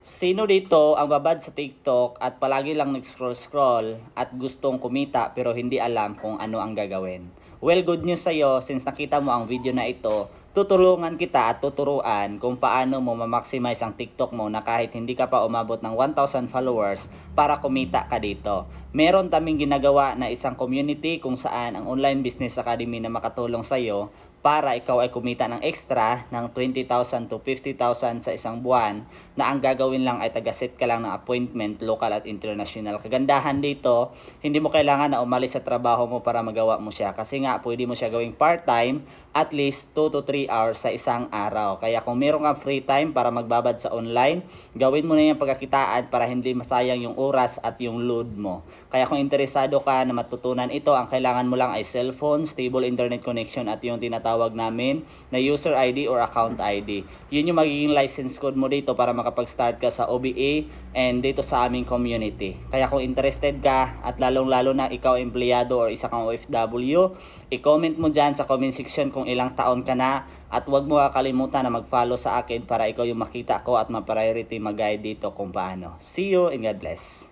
Sino dito ang babad sa TikTok at palagi lang nag-scroll-scroll at gustong kumita pero hindi alam kung ano ang gagawin? Well, good news sa'yo since nakita mo ang video na ito, tutulungan kita at tuturuan kung paano mo ma-maximize ang TikTok mo na kahit hindi ka pa umabot ng 1,000 followers para kumita ka dito. Meron kaming ginagawa na isang community kung saan ang Online Business Academy na makatulong sa'yo para ikaw ay kumita ng extra ng 20,000 to 50,000 sa isang buwan na ang gagawin lang ay taga-set ka lang ng appointment local at international. Kagandahan dito, hindi mo kailangan na umalis sa trabaho mo para magawa mo siya kasi nga pwede mo siya gawing part-time at least 2 to 3 hours sa isang araw. Kaya kung meron kang free time para magbabad sa online, gawin mo na yung pagkakitaan para hindi masayang yung oras at yung load mo. Kaya kung interesado ka na matutunan ito, ang kailangan mo lang ay cellphone, stable internet connection at yung tinatawag namin na user ID or account ID. Yun yung magiging license code mo dito para makapag-start ka sa OBA and dito sa aming community. Kaya kung interested ka at lalong-lalo na ikaw empleyado or isa kang OFW, i-comment mo dyan sa comment section kung ilang taon ka na at huwag mo kakalimutan na mag-follow sa akin para ikaw yung makita ko at ma-priority mag-guide dito kung paano. See you and God bless.